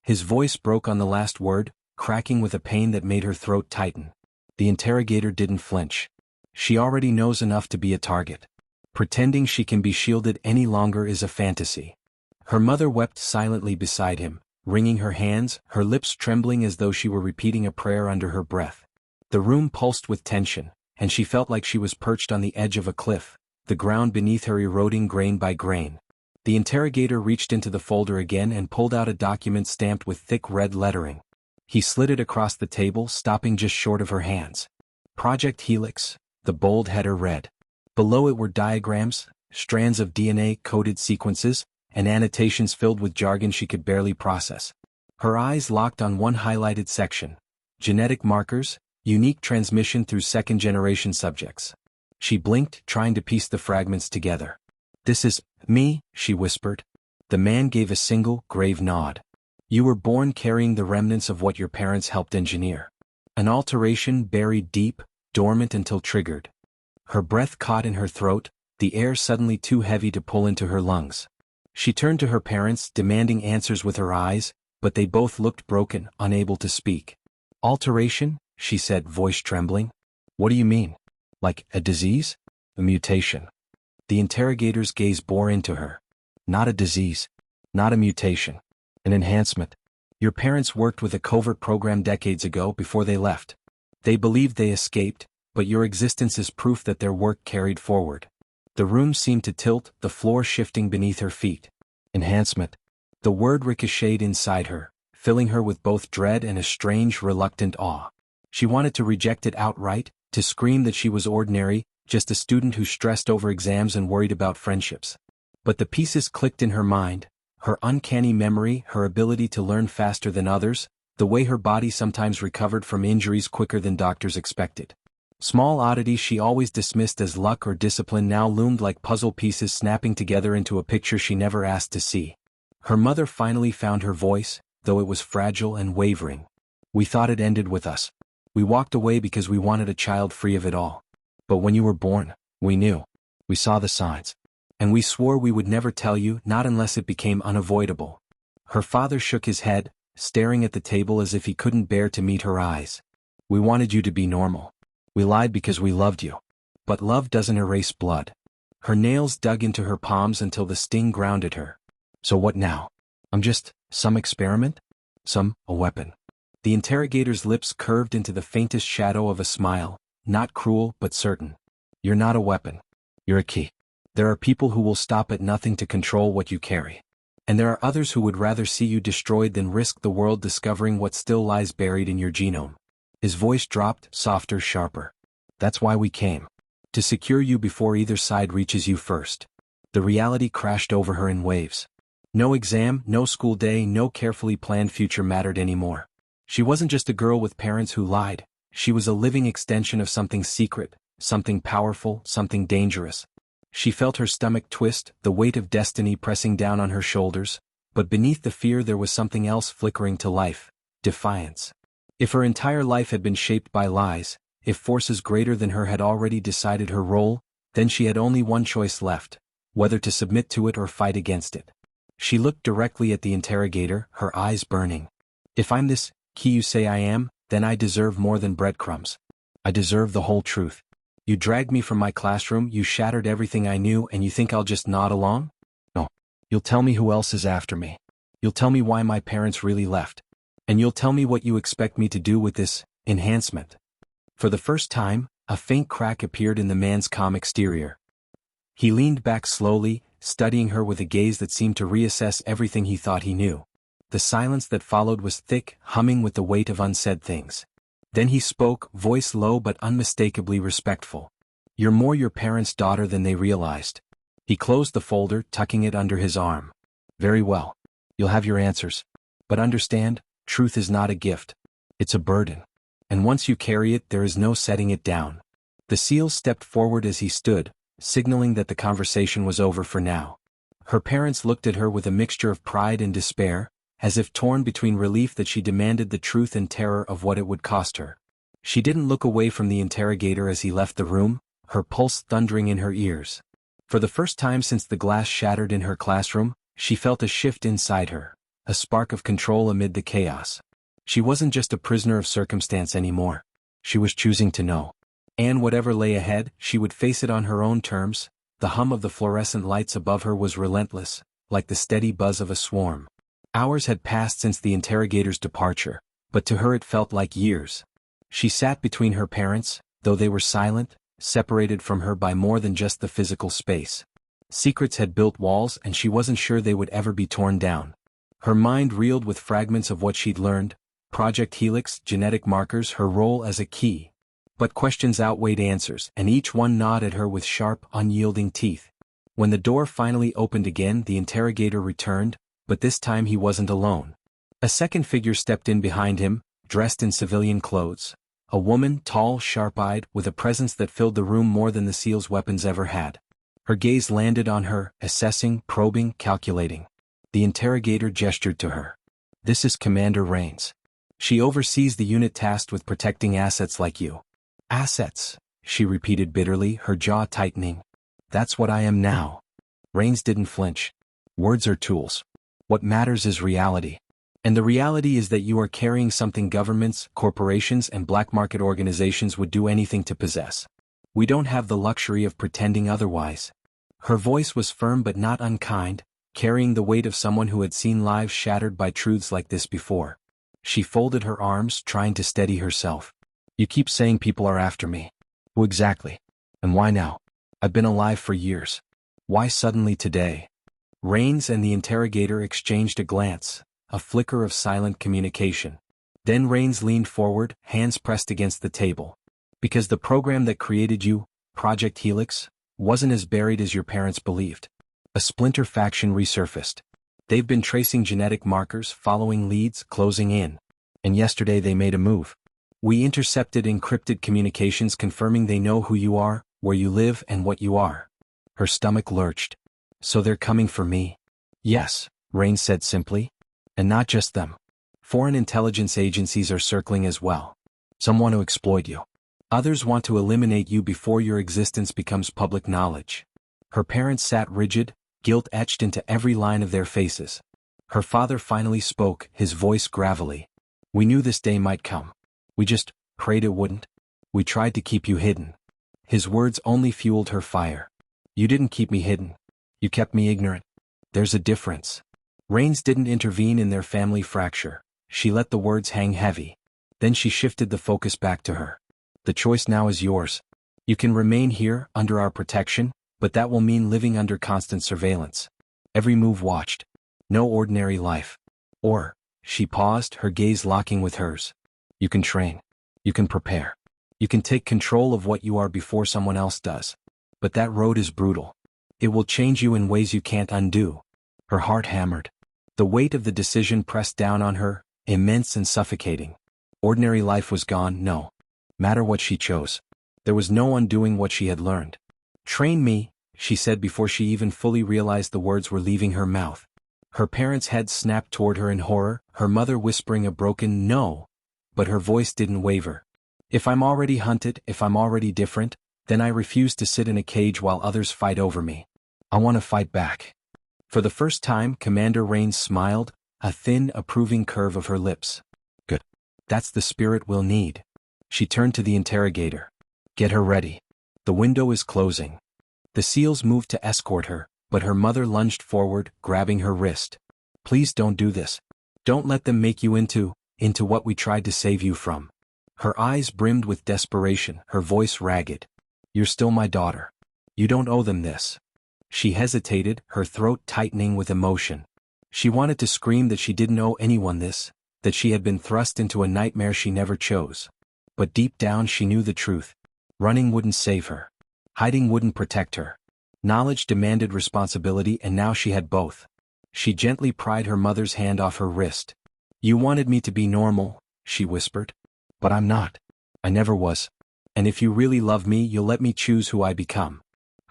His voice broke on the last word, cracking with a pain that made her throat tighten. The interrogator didn't flinch. She already knows enough to be a target. Pretending she can be shielded any longer is a fantasy. Her mother wept silently beside him, wringing her hands, her lips trembling as though she were repeating a prayer under her breath. The room pulsed with tension, and she felt like she was perched on the edge of a cliff, the ground beneath her eroding grain by grain. The interrogator reached into the folder again and pulled out a document stamped with thick red lettering. He slid it across the table, stopping just short of her hands. "Project Helix," the bold header read. Below it were diagrams, strands of DNA-coded sequences, and annotations filled with jargon she could barely process. Her eyes locked on one highlighted section: genetic markers, unique transmission through second-generation subjects. She blinked, trying to piece the fragments together. "This is me," she whispered. The man gave a single, grave nod. You were born carrying the remnants of what your parents helped engineer. An alteration buried deep, dormant until triggered. Her breath caught in her throat, the air suddenly too heavy to pull into her lungs. She turned to her parents, demanding answers with her eyes, but they both looked broken, unable to speak. Alteration? She said, voice trembling. What do you mean? Like a disease? A mutation. The interrogator's gaze bore into her. Not a disease. Not a mutation. An enhancement. Your parents worked with a covert program decades ago before they left. They believed they escaped, but your existence is proof that their work carried forward. The room seemed to tilt, the floor shifting beneath her feet. Enhancement. The word ricocheted inside her, filling her with both dread and a strange, reluctant awe. She wanted to reject it outright, to scream that she was ordinary, just a student who stressed over exams and worried about friendships. But the pieces clicked in her mind. Her uncanny memory, her ability to learn faster than others, the way her body sometimes recovered from injuries quicker than doctors expected. Small oddities she always dismissed as luck or discipline now loomed like puzzle pieces snapping together into a picture she never asked to see. Her mother finally found her voice, though it was fragile and wavering. We thought it ended with us. We walked away because we wanted a child free of it all. But when you were born, we knew. We saw the signs. And we swore we would never tell you, not unless it became unavoidable. Her father shook his head, staring at the table as if he couldn't bear to meet her eyes. We wanted you to be normal. We lied because we loved you. But love doesn't erase blood. Her nails dug into her palms until the sting grounded her. So what now? I'm just some experiment? A weapon. The interrogator's lips curved into the faintest shadow of a smile, not cruel but certain. You're not a weapon. You're a key. There are people who will stop at nothing to control what you carry. And there are others who would rather see you destroyed than risk the world discovering what still lies buried in your genome. His voice dropped, softer, sharper. That's why we came. To secure you before either side reaches you first. The reality crashed over her in waves. No exam, no school day, no carefully planned future mattered anymore. She wasn't just a girl with parents who lied. She was a living extension of something secret, something powerful, something dangerous. She felt her stomach twist, the weight of destiny pressing down on her shoulders, but beneath the fear there was something else flickering to life, defiance. If her entire life had been shaped by lies, if forces greater than her had already decided her role, then she had only one choice left, whether to submit to it or fight against it. She looked directly at the interrogator, her eyes burning. If I'm this key you say I am, then I deserve more than breadcrumbs. I deserve the whole truth. You dragged me from my classroom, you shattered everything I knew, and you think I'll just nod along? No. You'll tell me who else is after me. You'll tell me why my parents really left. And you'll tell me what you expect me to do with this enhancement. For the first time, a faint crack appeared in the man's calm exterior. He leaned back slowly, studying her with a gaze that seemed to reassess everything he thought he knew. The silence that followed was thick, humming with the weight of unsaid things. Then he spoke, voice low but unmistakably respectful. You're more your parents' daughter than they realized. He closed the folder, tucking it under his arm. Very well. You'll have your answers. But understand, truth is not a gift. It's a burden. And once you carry it, there is no setting it down. The SEAL stepped forward as he stood, signaling that the conversation was over for now. Her parents looked at her with a mixture of pride and despair, as if torn between relief that she demanded the truth and terror of what it would cost her. She didn't look away from the interrogator as he left the room, her pulse thundering in her ears. For the first time since the glass shattered in her classroom, she felt a shift inside her, a spark of control amid the chaos. She wasn't just a prisoner of circumstance anymore. She was choosing to know. And whatever lay ahead, she would face it on her own terms. The hum of the fluorescent lights above her was relentless, like the steady buzz of a swarm. Hours had passed since the interrogator's departure, but to her it felt like years. She sat between her parents, though they were silent, separated from her by more than just the physical space. Secrets had built walls and she wasn't sure they would ever be torn down. Her mind reeled with fragments of what she'd learned, Project Helix, genetic markers, her role as a key. But questions outweighed answers, and each one gnawed at her with sharp, unyielding teeth. When the door finally opened again, the interrogator returned, but this time he wasn't alone. A second figure stepped in behind him, dressed in civilian clothes. A woman, tall, sharp-eyed, with a presence that filled the room more than the SEAL's weapons ever had. Her gaze landed on her, assessing, probing, calculating. The interrogator gestured to her. This is Commander Rains. She oversees the unit tasked with protecting assets like you. Assets, she repeated bitterly, her jaw tightening. That's what I am now. Rains didn't flinch. Words are tools. What matters is reality. And the reality is that you are carrying something governments, corporations, and black market organizations would do anything to possess. We don't have the luxury of pretending otherwise. Her voice was firm but not unkind, carrying the weight of someone who had seen lives shattered by truths like this before. She folded her arms, trying to steady herself. You keep saying people are after me. Who exactly? And why now? I've been alive for years. Why suddenly today? Rains and the interrogator exchanged a glance, a flicker of silent communication. Then Rains leaned forward, hands pressed against the table. Because the program that created you, Project Helix, wasn't as buried as your parents believed. A splinter faction resurfaced. They've been tracing genetic markers, following leads, closing in. And yesterday they made a move. We intercepted encrypted communications confirming they know who you are, where you live, and what you are. Her stomach lurched. So they're coming for me? Yes, Rains said simply. And not just them. Foreign intelligence agencies are circling as well. Some want to exploit you. Others want to eliminate you before your existence becomes public knowledge. Her parents sat rigid, guilt etched into every line of their faces. Her father finally spoke, his voice gravelly. We knew this day might come. We just prayed it wouldn't. We tried to keep you hidden. His words only fueled her fire. You didn't keep me hidden. You kept me ignorant. There's a difference. Rains didn't intervene in their family fracture. She let the words hang heavy. Then she shifted the focus back to her. The choice now is yours. You can remain here, under our protection, but that will mean living under constant surveillance. Every move watched. No ordinary life. Or, she paused, her gaze locking with hers. You can train. You can prepare. You can take control of what you are before someone else does. But that road is brutal. It will change you in ways you can't undo. Her heart hammered. The weight of the decision pressed down on her, immense and suffocating. Ordinary life was gone, no matter what she chose. There was no undoing what she had learned. Train me, she said before she even fully realized the words were leaving her mouth. Her parents' heads snapped toward her in horror, her mother whispering a broken no, but her voice didn't waver. If I'm already hunted, if I'm already different, then I refuse to sit in a cage while others fight over me. I want to fight back. For the first time, Commander Rains smiled, a thin, approving curve of her lips. Good. That's the spirit we'll need. She turned to the interrogator. Get her ready. The window is closing. The SEALs moved to escort her, but her mother lunged forward, grabbing her wrist. Please don't do this. Don't let them make you into what we tried to save you from. Her eyes brimmed with desperation, her voice ragged. You're still my daughter. You don't owe them this. She hesitated, her throat tightening with emotion. She wanted to scream that she didn't owe anyone this, that she had been thrust into a nightmare she never chose. But deep down she knew the truth. Running wouldn't save her. Hiding wouldn't protect her. Knowledge demanded responsibility, and now she had both. She gently pried her mother's hand off her wrist. You wanted me to be normal, she whispered. But I'm not. I never was. And if you really love me, you'll let me choose who I become.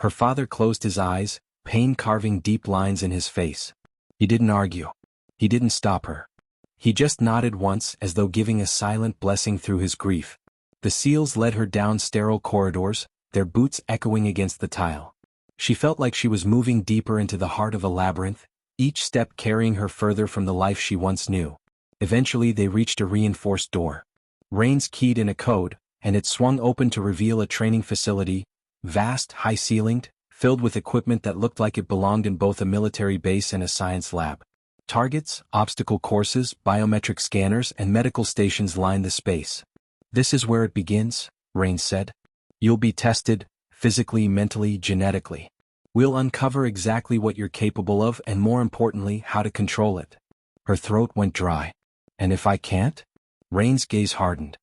Her father closed his eyes, pain carving deep lines in his face. He didn't argue. He didn't stop her. He just nodded once, as though giving a silent blessing through his grief. The SEALs led her down sterile corridors, their boots echoing against the tile. She felt like she was moving deeper into the heart of a labyrinth, each step carrying her further from the life she once knew. Eventually they reached a reinforced door. Rains keyed in a code, and it swung open to reveal a training facility, vast, high-ceilinged, filled with equipment that looked like it belonged in both a military base and a science lab. Targets, obstacle courses, biometric scanners, and medical stations lined the space. This is where it begins, Rains said. You'll be tested, physically, mentally, genetically. We'll uncover exactly what you're capable of and, more importantly, how to control it. Her throat went dry. And if I can't? Rains' gaze hardened.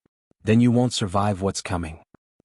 Then you won't survive what's coming.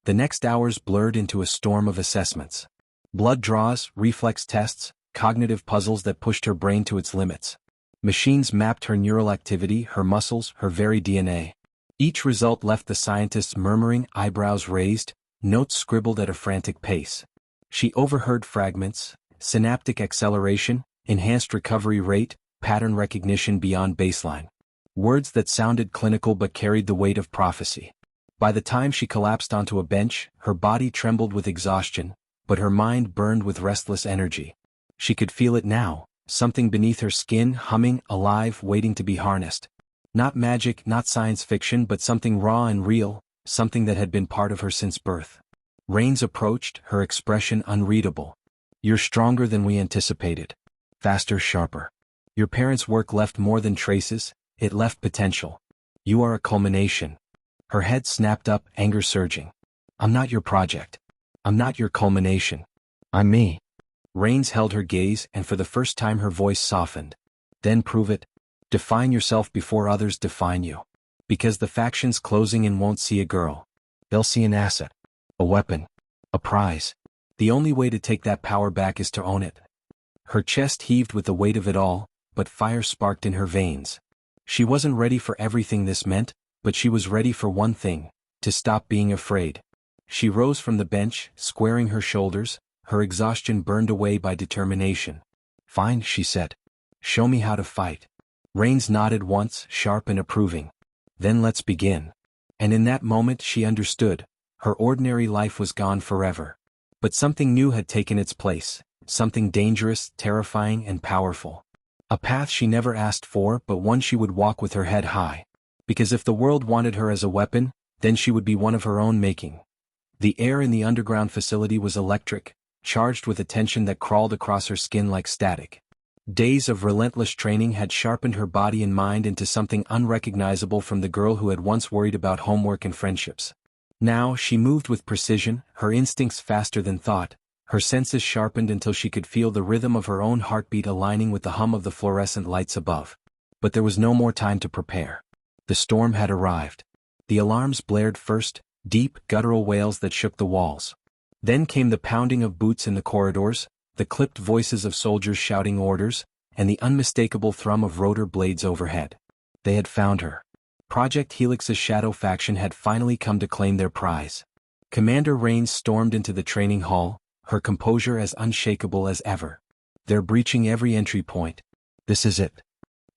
The next hours blurred into a storm of assessments. Blood draws, reflex tests, cognitive puzzles that pushed her brain to its limits. Machines mapped her neural activity, her muscles, her very DNA. Each result left the scientists murmuring, eyebrows raised, notes scribbled at a frantic pace. She overheard fragments: synaptic acceleration, enhanced recovery rate, pattern recognition beyond baseline. Words that sounded clinical but carried the weight of prophecy. By the time she collapsed onto a bench, her body trembled with exhaustion, but her mind burned with restless energy. She could feel it now, something beneath her skin humming, alive, waiting to be harnessed. Not magic, not science fiction, but something raw and real, something that had been part of her since birth. Rains approached, her expression unreadable. You're stronger than we anticipated. Faster, sharper. Your parents' work left more than traces, it left potential. You are a culmination. Her head snapped up, anger surging. I'm not your project. I'm not your culmination. I'm me. Rains held her gaze, and for the first time her voice softened. Then prove it. Define yourself before others define you. Because the faction's closing in won't see a girl. They'll see an asset. A weapon. A prize. The only way to take that power back is to own it. Her chest heaved with the weight of it all, but fire sparked in her veins. She wasn't ready for everything this meant, but she was ready for one thing, to stop being afraid. She rose from the bench, squaring her shoulders, her exhaustion burned away by determination. Fine, she said. Show me how to fight. Rains nodded once, sharp and approving. Then let's begin. And in that moment she understood. Her ordinary life was gone forever. But something new had taken its place, something dangerous, terrifying, and powerful. A path she never asked for, but one she would walk with her head high. Because if the world wanted her as a weapon, then she would be one of her own making. The air in the underground facility was electric, charged with a tension that crawled across her skin like static. Days of relentless training had sharpened her body and mind into something unrecognizable from the girl who had once worried about homework and friendships. Now she moved with precision, her instincts faster than thought, her senses sharpened until she could feel the rhythm of her own heartbeat aligning with the hum of the fluorescent lights above. But there was no more time to prepare. The storm had arrived. The alarms blared first, deep, guttural wails that shook the walls. Then came the pounding of boots in the corridors, the clipped voices of soldiers shouting orders, and the unmistakable thrum of rotor blades overhead. They had found her. Project Helix's shadow faction had finally come to claim their prize. Commander Rains stormed into the training hall, her composure as unshakable as ever. They're breaching every entry point. This is it.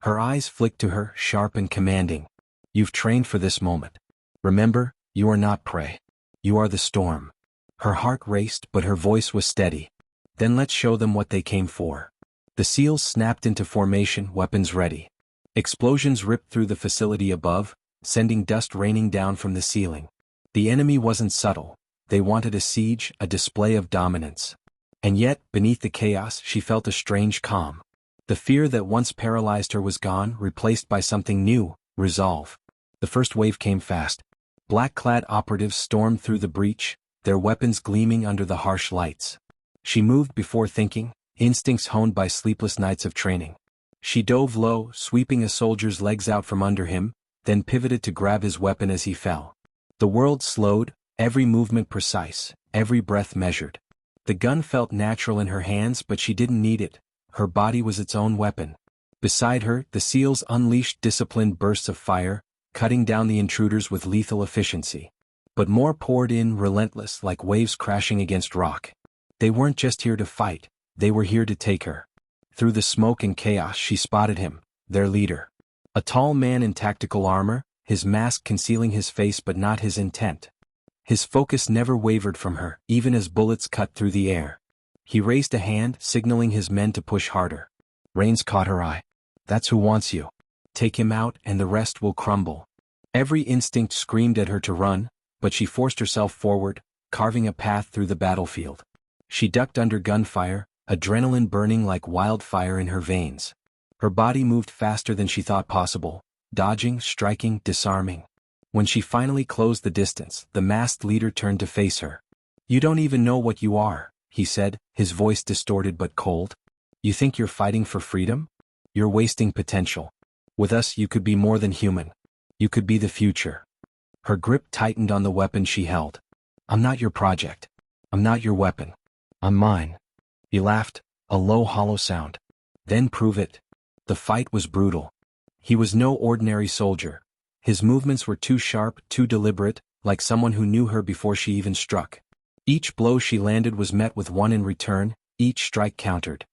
Her eyes flicked to her, sharp and commanding. You've trained for this moment. Remember, you are not prey. You are the storm. Her heart raced, but her voice was steady. Then let's show them what they came for. The SEALs snapped into formation, weapons ready. Explosions ripped through the facility above, sending dust raining down from the ceiling. The enemy wasn't subtle. They wanted a siege, a display of dominance. And yet, beneath the chaos, she felt a strange calm. The fear that once paralyzed her was gone, replaced by something new, resolve. The first wave came fast. Black-clad operatives stormed through the breach, their weapons gleaming under the harsh lights. She moved before thinking, instincts honed by sleepless nights of training. She dove low, sweeping a soldier's legs out from under him, then pivoted to grab his weapon as he fell. The world slowed, every movement precise, every breath measured. The gun felt natural in her hands, but she didn't need it. Her body was its own weapon. Beside her, the SEALs unleashed disciplined bursts of fire, cutting down the intruders with lethal efficiency. But more poured in, relentless, like waves crashing against rock. They weren't just here to fight, they were here to take her. Through the smoke and chaos she spotted him, their leader. A tall man in tactical armor, his mask concealing his face but not his intent. His focus never wavered from her, even as bullets cut through the air. He raised a hand, signaling his men to push harder. Rains caught her eye. That's who wants you. Take him out and the rest will crumble. Every instinct screamed at her to run, but she forced herself forward, carving a path through the battlefield. She ducked under gunfire, adrenaline burning like wildfire in her veins. Her body moved faster than she thought possible, dodging, striking, disarming. When she finally closed the distance, the masked leader turned to face her. You don't even know what you are, he said, his voice distorted but cold. You think you're fighting for freedom? You're wasting potential. With us you could be more than human. You could be the future. Her grip tightened on the weapon she held. I'm not your project. I'm not your weapon. I'm mine. He laughed, a low hollow sound. Then prove it. The fight was brutal. He was no ordinary soldier. His movements were too sharp, too deliberate, like someone who knew her before she even struck. Each blow she landed was met with one in return, each strike countered.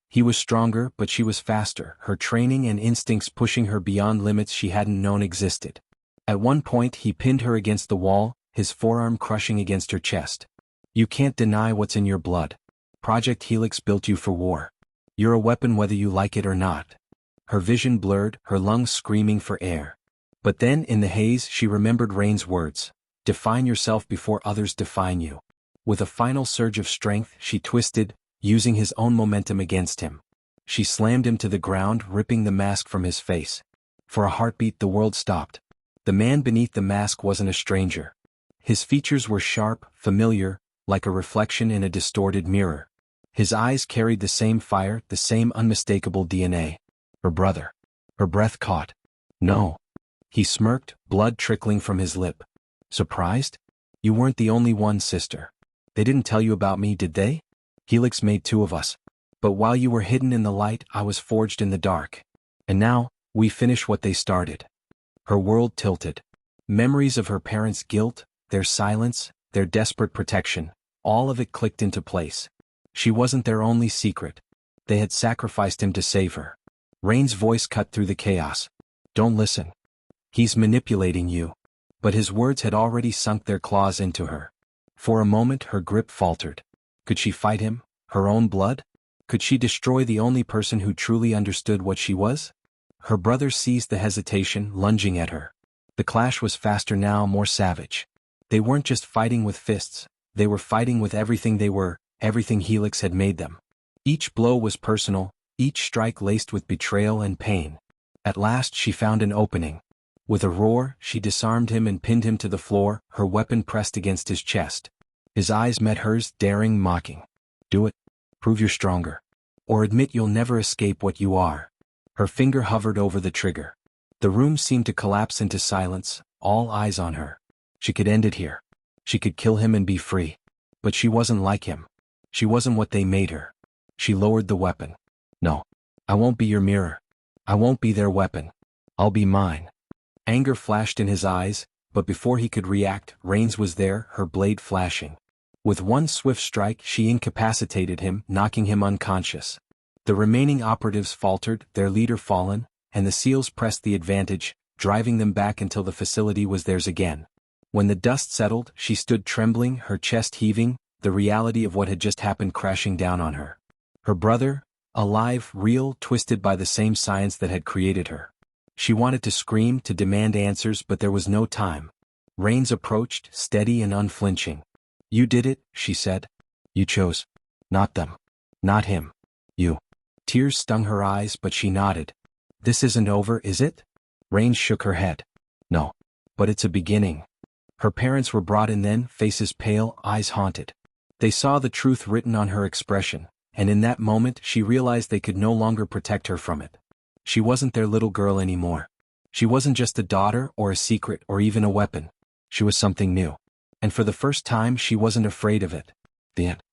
He was stronger, but she was faster, her training and instincts pushing her beyond limits she hadn't known existed. At one point he pinned her against the wall, his forearm crushing against her chest. You can't deny what's in your blood. Project Helix built you for war. You're a weapon whether you like it or not. Her vision blurred, her lungs screaming for air. But then in the haze she remembered Rain's words. Define yourself before others define you. With a final surge of strength she twisted, using his own momentum against him. She slammed him to the ground, ripping the mask from his face. For a heartbeat the world stopped. The man beneath the mask wasn't a stranger. His features were sharp, familiar, like a reflection in a distorted mirror. His eyes carried the same fire, the same unmistakable DNA. Her brother. Her breath caught. No. He smirked, blood trickling from his lip. Surprised? You weren't the only one, sister. They didn't tell you about me, did they? Helix made two of us. But while you were hidden in the light, I was forged in the dark. And now, we finish what they started. Her world tilted. Memories of her parents' guilt, their silence, their desperate protection, all of it clicked into place. She wasn't their only secret. They had sacrificed him to save her. Rain's voice cut through the chaos. Don't listen. He's manipulating you. But his words had already sunk their claws into her. For a moment her grip faltered. Could she fight him, her own blood? Could she destroy the only person who truly understood what she was? Her brother seized the hesitation, lunging at her. The clash was faster now, more savage. They weren't just fighting with fists, they were fighting with everything they were, everything Helix had made them. Each blow was personal, each strike laced with betrayal and pain. At last she found an opening. With a roar, she disarmed him and pinned him to the floor, her weapon pressed against his chest. His eyes met hers, daring, mocking. Do it. Prove you're stronger. Or admit you'll never escape what you are. Her finger hovered over the trigger. The room seemed to collapse into silence, all eyes on her. She could end it here. She could kill him and be free. But she wasn't like him. She wasn't what they made her. She lowered the weapon. No. I won't be your mirror. I won't be their weapon. I'll be mine. Anger flashed in his eyes, but before he could react, Rains was there, her blade flashing. With one swift strike she incapacitated him, knocking him unconscious. The remaining operatives faltered, their leader fallen, and the SEALs pressed the advantage, driving them back until the facility was theirs again. When the dust settled, she stood trembling, her chest heaving, the reality of what had just happened crashing down on her. Her brother, alive, real, twisted by the same science that had created her. She wanted to scream, to demand answers, but there was no time. Rains approached, steady and unflinching. You did it, she said. You chose. Not them. Not him. You. Tears stung her eyes, but she nodded. This isn't over, is it? Rains shook her head. No. But it's a beginning. Her parents were brought in then, faces pale, eyes haunted. They saw the truth written on her expression, and in that moment she realized they could no longer protect her from it. She wasn't their little girl anymore. She wasn't just a daughter or a secret or even a weapon. She was something new. And for the first time she wasn't afraid of it. The end.